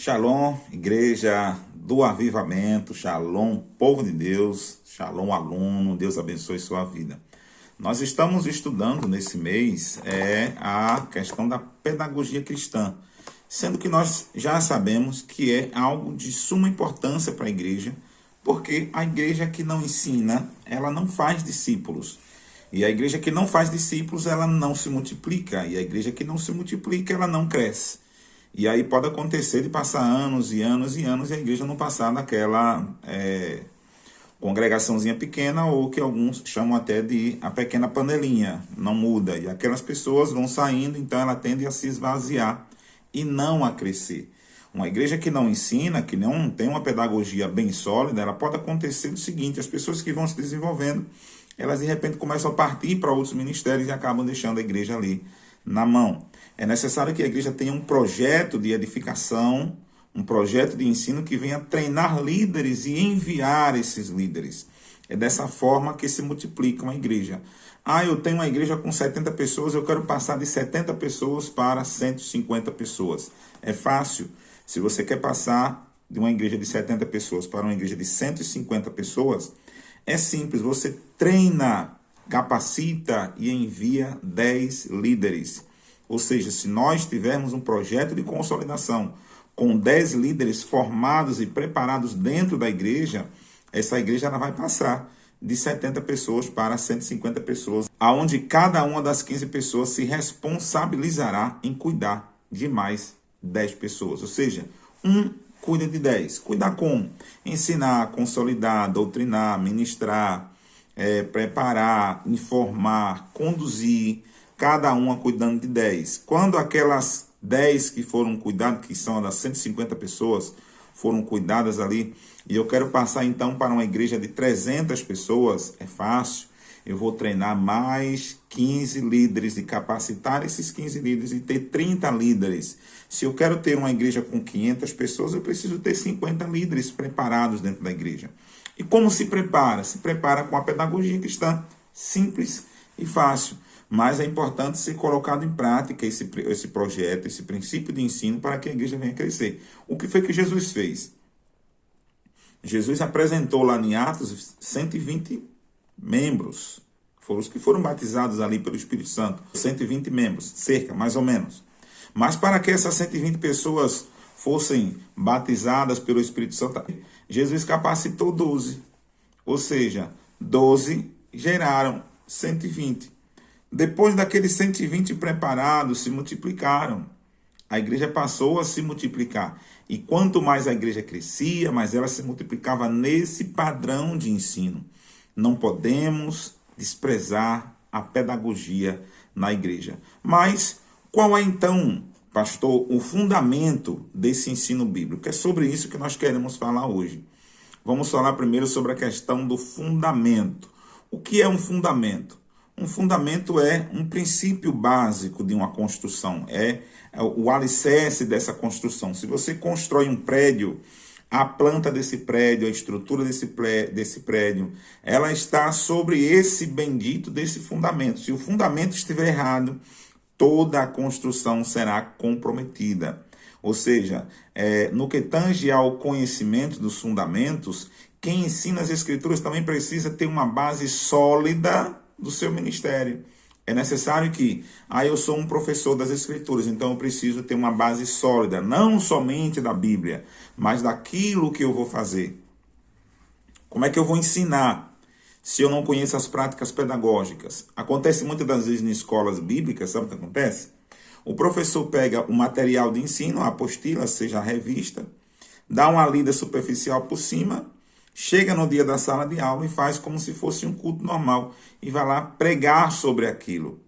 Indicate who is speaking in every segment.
Speaker 1: Shalom, igreja do avivamento, shalom, povo de Deus, shalom, aluno, Deus abençoe sua vida. Nós estamos estudando nesse mês a questão da pedagogia cristã, sendo que nós já sabemos que é algo de suma importância para a igreja, porque a igreja que não ensina, ela não faz discípulos. E a igreja que não faz discípulos, ela não se multiplica. E a igreja que não se multiplica, ela não cresce. E aí pode acontecer de passar anos e anos e anos e a igreja não passar daquela congregaçãozinha pequena, ou que alguns chamam até de a pequena panelinha, não muda. E aquelas pessoas vão saindo, então ela tende a se esvaziar e não a crescer. Uma igreja que não ensina, que não tem uma pedagogia bem sólida, ela pode acontecer o seguinte: as pessoas que vão se desenvolvendo, elas de repente começam a partir para outros ministérios e acabam deixando a igreja ali na mão. É necessário que a igreja tenha um projeto de edificação, um projeto de ensino que venha treinar líderes e enviar esses líderes. É dessa forma que se multiplica uma igreja. Eu tenho uma igreja com 70 pessoas, eu quero passar de 70 pessoas para 150 pessoas. É fácil. Se você quer passar de uma igreja de 70 pessoas para uma igreja de 150 pessoas, é simples. Você treina, capacita e envia 10 líderes. Ou seja, se nós tivermos um projeto de consolidação com 10 líderes formados e preparados dentro da igreja, essa igreja ela vai passar de 70 pessoas para 150 pessoas, aonde cada uma das 15 pessoas se responsabilizará em cuidar de mais 10 pessoas. Ou seja, cuida de 10. Cuidar como? Ensinar, consolidar, doutrinar, ministrar, preparar, informar, conduzir, cada uma cuidando de 10. Quando aquelas 10 que foram cuidadas, que são das 150 pessoas, foram cuidadas ali, e eu quero passar então para uma igreja de 300 pessoas, é fácil. Eu vou treinar mais 15 líderes e capacitar esses 15 líderes e ter 30 líderes. Se eu quero ter uma igreja com 500 pessoas, eu preciso ter 50 líderes preparados dentro da igreja. E como se prepara? Se prepara com a pedagogia cristã, simples e fácil. Mas é importante ser colocado em prática esse projeto, esse princípio de ensino para que a igreja venha crescer. O que foi que Jesus fez? Jesus apresentou lá em Atos 120 membros. Foram os que foram batizados ali pelo Espírito Santo. 120 membros, cerca, mais ou menos. Mas para que essas 120 pessoas fossem batizadas pelo Espírito Santo, Jesus capacitou 12. Ou seja, 12 geraram 120. Depois daqueles 120 preparados, se multiplicaram. A igreja passou a se multiplicar. E quanto mais a igreja crescia, mais ela se multiplicava nesse padrão de ensino. Não podemos desprezar a pedagogia na igreja. Mas qual é então, pastor, o fundamento desse ensino bíblico? É sobre isso que nós queremos falar hoje. Vamos falar primeiro sobre a questão do fundamento. O que é um fundamento? Um fundamento é um princípio básico de uma construção, é o alicerce dessa construção. Se você constrói um prédio, a planta desse prédio, a estrutura desse prédio, ela está sobre esse bendito desse fundamento. Se o fundamento estiver errado, toda a construção será comprometida. Ou seja, no que tange ao conhecimento dos fundamentos, quem ensina as escrituras também precisa ter uma base sólida do seu ministério. É necessário que, eu sou um professor das Escrituras, então eu preciso ter uma base sólida, não somente da Bíblia, mas daquilo que eu vou fazer. Como é que eu vou ensinar se eu não conheço as práticas pedagógicas? Acontece muitas das vezes em escolas bíblicas, sabe o que acontece? O professor pega o material de ensino, a apostila, seja a revista, dá uma lida superficial por cima, chega no dia da sala de aula e faz como se fosse um culto normal e vai lá pregar sobre aquilo.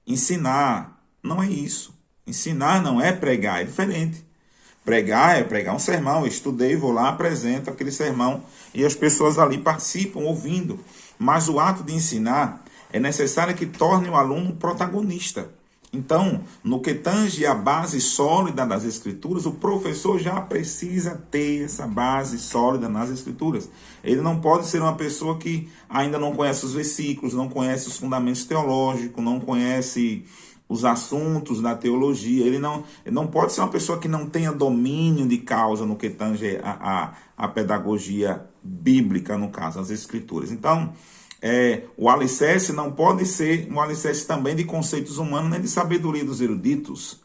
Speaker 1: Ensinar não é isso. Ensinar não é pregar, é diferente. Pregar é pregar um sermão. Eu estudei, vou lá, apresento aquele sermão e as pessoas ali participam, ouvindo. Mas o ato de ensinar é necessário que torne o aluno protagonista. Então, no que tange a base sólida das Escrituras, o professor já precisa ter essa base sólida nas Escrituras. Ele não pode ser uma pessoa que ainda não conhece os versículos, não conhece os fundamentos teológicos, não conhece os assuntos da teologia. Ele não pode ser uma pessoa que não tenha domínio de causa no que tange a pedagogia bíblica, no caso, as escrituras. Então, o alicerce não pode ser um alicerce também de conceitos humanos, nem de sabedoria dos eruditos.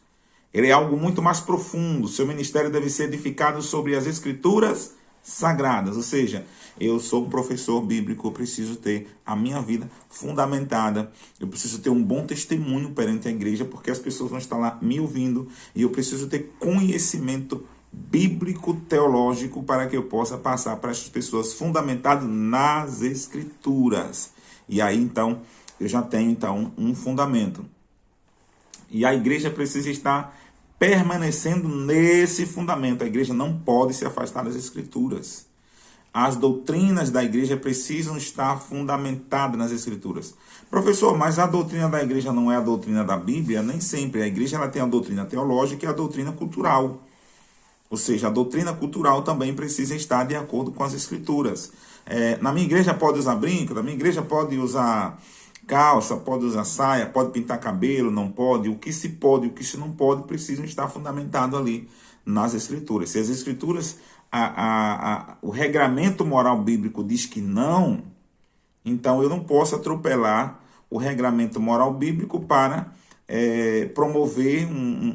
Speaker 1: Ele é algo muito mais profundo. Seu ministério deve ser edificado sobre as escrituras sagradas. Ou seja, eu sou um professor bíblico, eu preciso ter a minha vida fundamentada. Eu preciso ter um bom testemunho perante a igreja, porque as pessoas vão estar lá me ouvindo. E eu preciso ter conhecimento bíblico, teológico, para que eu possa passar para essas pessoas fundamentado nas escrituras. E aí, então, eu já tenho então um fundamento. E a igreja precisa estar permanecendo nesse fundamento. A igreja não pode se afastar das escrituras. As doutrinas da igreja precisam estar fundamentadas nas escrituras. Professor, mas a doutrina da igreja não é a doutrina da Bíblia? Nem sempre. A igreja ela tem a doutrina teológica e a doutrina cultural. Ou seja, a doutrina cultural também precisa estar de acordo com as escrituras. Na minha igreja pode usar brinco, na minha igreja pode usar calça, pode usar saia, pode pintar cabelo, não pode. O que se pode e o que se não pode precisam estar fundamentado ali nas escrituras. Se as escrituras, o regramento moral bíblico diz que não, então eu não posso atropelar o regramento moral bíblico para promover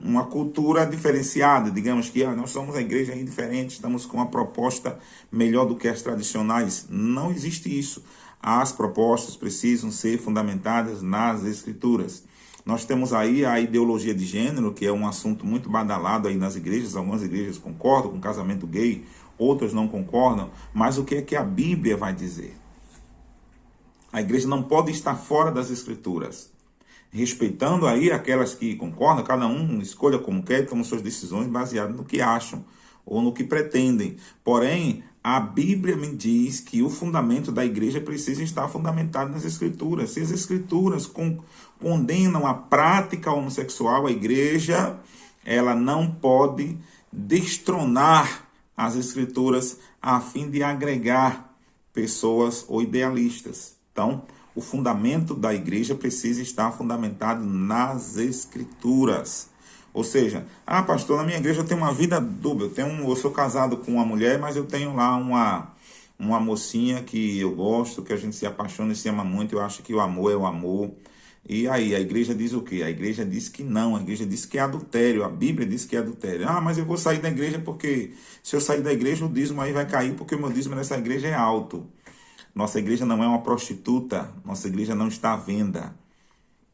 Speaker 1: uma cultura diferenciada. Digamos que nós somos a igreja diferente, estamos com uma proposta melhor do que as tradicionais. Não existe isso. As propostas precisam ser fundamentadas nas escrituras. Nós temos aí a ideologia de gênero, que é um assunto muito badalado aí nas igrejas. Algumas igrejas concordam com casamento gay, outras não concordam. Mas o que é que a Bíblia vai dizer? A igreja não pode estar fora das escrituras. Respeitando aí aquelas que concordam, cada um escolha como quer, toma suas decisões baseadas no que acham ou no que pretendem. Porém, a Bíblia me diz que o fundamento da igreja precisa estar fundamentado nas escrituras. Se as escrituras condenam a prática homossexual, a igreja ela não pode destronar as escrituras a fim de agregar pessoas ou idealistas. Então, o fundamento da igreja precisa estar fundamentado nas escrituras. Ou seja, pastor, na minha igreja eu tenho uma vida dupla. Eu sou casado com uma mulher, mas eu tenho lá uma mocinha que eu gosto, que a gente se apaixona e se ama muito. Eu acho que o amor é o amor. E aí, a igreja diz o quê? A igreja diz que não, a igreja diz que é adultério. A Bíblia diz que é adultério. Mas eu vou sair da igreja porque se eu sair da igreja o dízimo aí vai cair porque o meu dízimo nessa igreja é alto. Nossa igreja não é uma prostituta, nossa igreja não está à venda.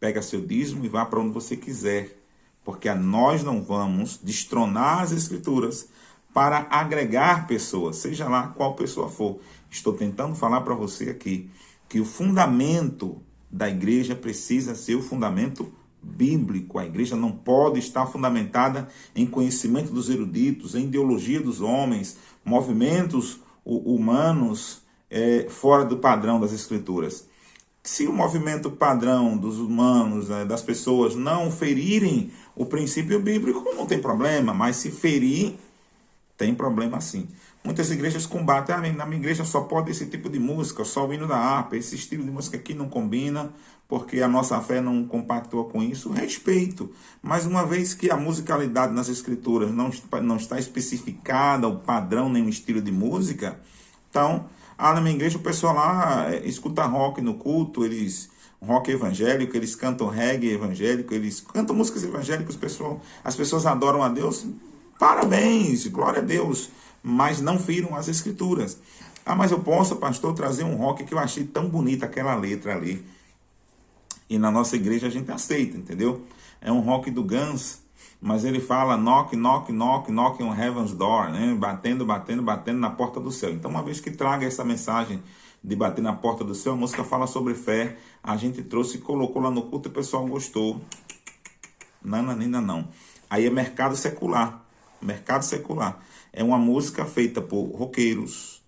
Speaker 1: Pega seu dízimo e vá para onde você quiser. Porque nós não vamos destronar as escrituras para agregar pessoas, seja lá qual pessoa for. Estou tentando falar para você aqui que o fundamento da igreja precisa ser o fundamento bíblico. A igreja não pode estar fundamentada em conhecimento dos eruditos, em ideologia dos homens, movimentos humanos fora do padrão das escrituras. Se o movimento padrão dos humanos, das pessoas, não ferirem o princípio bíblico, não tem problema. Mas se ferir, tem problema sim. Muitas igrejas combatem. Na minha igreja só pode esse tipo de música, só o hino da harpa. Esse estilo de música aqui não combina, porque a nossa fé não compactua com isso. Respeito. Mas uma vez que a musicalidade nas escrituras não está especificada, o padrão nem o estilo de música, então... na minha igreja o pessoal lá escuta rock no culto, rock evangélico, eles cantam reggae evangélico, eles cantam músicas evangélicas, as pessoas adoram a Deus, parabéns, glória a Deus, mas não viram as escrituras. Mas eu posso, pastor, trazer um rock que eu achei tão bonita aquela letra ali. E na nossa igreja a gente aceita, entendeu? É um rock do Guns, mas ele fala knock, knock, knock, knock on heaven's door, né? Batendo, batendo, batendo na porta do céu. Então, uma vez que traga essa mensagem de bater na porta do céu, a música fala sobre fé, a gente trouxe e colocou lá no culto e o pessoal gostou. Não, ainda não. Aí é mercado secular. Mercado secular. É uma música feita por roqueiros,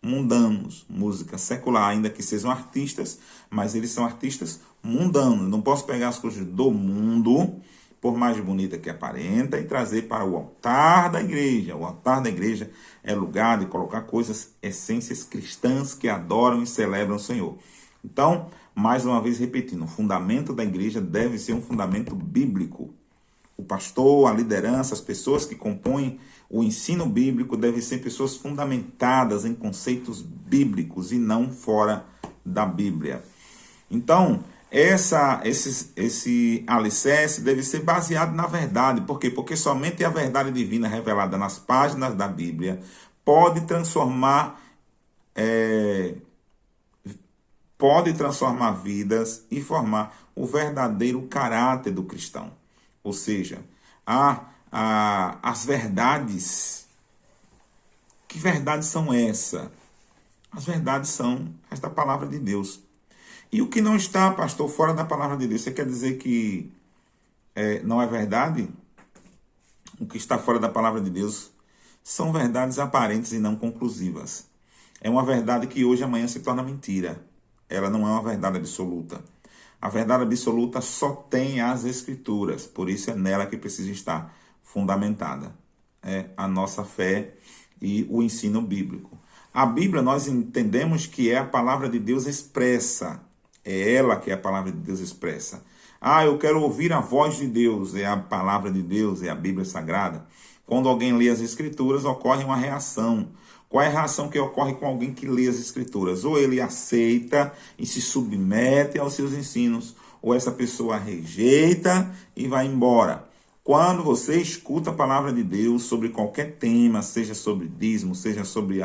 Speaker 1: mundanos, música secular, ainda que sejam artistas, mas eles são artistas mundanos. Não posso pegar as coisas do mundo, por mais bonita que aparenta, e trazer para o altar da igreja. O altar da igreja é lugar de colocar coisas, essências cristãs que adoram e celebram o Senhor. Então, Mais uma vez repetindo, o fundamento da igreja deve ser um fundamento bíblico. O pastor, a liderança, as pessoas que compõem o ensino bíblico devem ser pessoas fundamentadas em conceitos bíblicos e não fora da Bíblia. Então, esse alicerce deve ser baseado na verdade. Por quê? Porque somente a verdade divina revelada nas páginas da Bíblia pode transformar vidas e formar o verdadeiro caráter do cristão. Ou seja, as verdades. Que verdades são essas? As verdades são esta palavra de Deus. E o que não está, pastor, fora da palavra de Deus, você quer dizer que não é verdade? O que está fora da palavra de Deus são verdades aparentes e não conclusivas. É uma verdade que hoje e amanhã se torna mentira. Ela não é uma verdade absoluta. A verdade absoluta só tem as Escrituras, por isso é nela que precisa estar fundamentada a nossa fé e o ensino bíblico. A Bíblia nós entendemos que é a palavra de Deus expressa. É ela que é a palavra de Deus expressa. Eu quero ouvir a voz de Deus, é a palavra de Deus, é a Bíblia Sagrada. Quando alguém lê as Escrituras, ocorre uma reação. Qual é a reação que ocorre com alguém que lê as Escrituras? Ou ele aceita e se submete aos seus ensinos, ou essa pessoa rejeita e vai embora. Quando você escuta a palavra de Deus sobre qualquer tema, seja sobre dízimo, seja sobre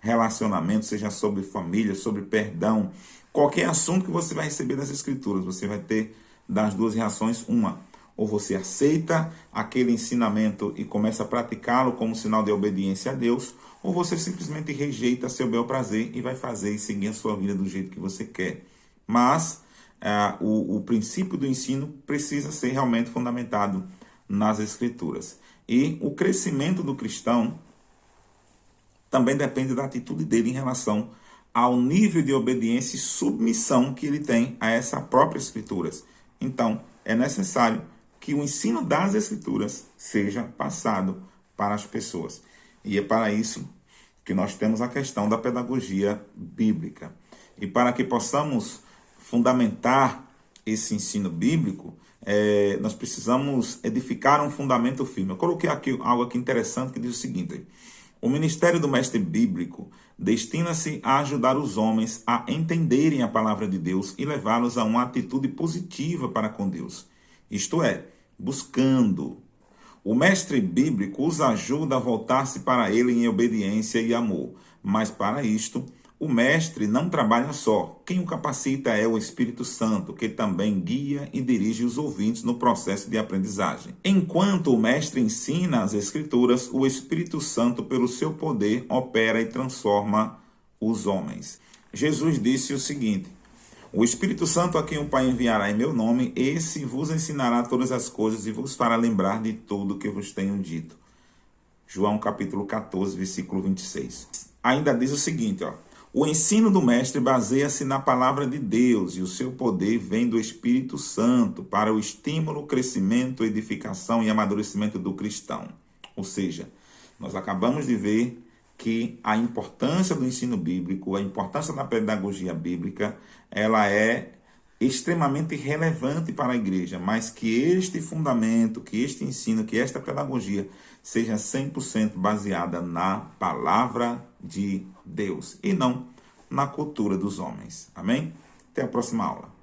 Speaker 1: relacionamento, seja sobre família, sobre perdão, qualquer assunto que você vai receber das Escrituras, você vai ter das duas reações uma. Ou você aceita aquele ensinamento e começa a praticá-lo como sinal de obediência a Deus, ou você simplesmente rejeita a seu bel prazer e vai fazer e seguir a sua vida do jeito que você quer. Mas o princípio do ensino precisa ser realmente fundamentado nas Escrituras. E o crescimento do cristão também depende da atitude dele em relação ao nível de obediência e submissão que ele tem a essas próprias Escrituras. Então, é necessário que o ensino das Escrituras seja passado para as pessoas. E é para isso que nós temos a questão da pedagogia bíblica. E para que possamos fundamentar esse ensino bíblico, nós precisamos edificar um fundamento firme. Eu coloquei aqui algo aqui interessante que diz o seguinte: o ministério do mestre bíblico destina-se a ajudar os homens a entenderem a palavra de Deus e levá-los a uma atitude positiva para com Deus. Isto é, buscando. O mestre bíblico os ajuda a voltar-se para ele em obediência e amor. Mas para isto, o mestre não trabalha só. Quem o capacita é o Espírito Santo, que também guia e dirige os ouvintes no processo de aprendizagem. Enquanto o mestre ensina as Escrituras, o Espírito Santo, pelo seu poder, opera e transforma os homens. Jesus disse o seguinte: o Espírito Santo a quem o Pai enviará em meu nome, esse vos ensinará todas as coisas e vos fará lembrar de tudo que vos tenho dito. João capítulo 14, versículo 26. Ainda diz o seguinte, o ensino do mestre baseia-se na palavra de Deus e o seu poder vem do Espírito Santo para o estímulo, crescimento, edificação e amadurecimento do cristão. Ou seja, nós acabamos de ver que a importância do ensino bíblico, a importância da pedagogia bíblica, ela é extremamente relevante para a igreja, mas que este fundamento, que este ensino, que esta pedagogia seja 100% baseada na palavra de Deus e não na cultura dos homens. Amém? Até a próxima aula.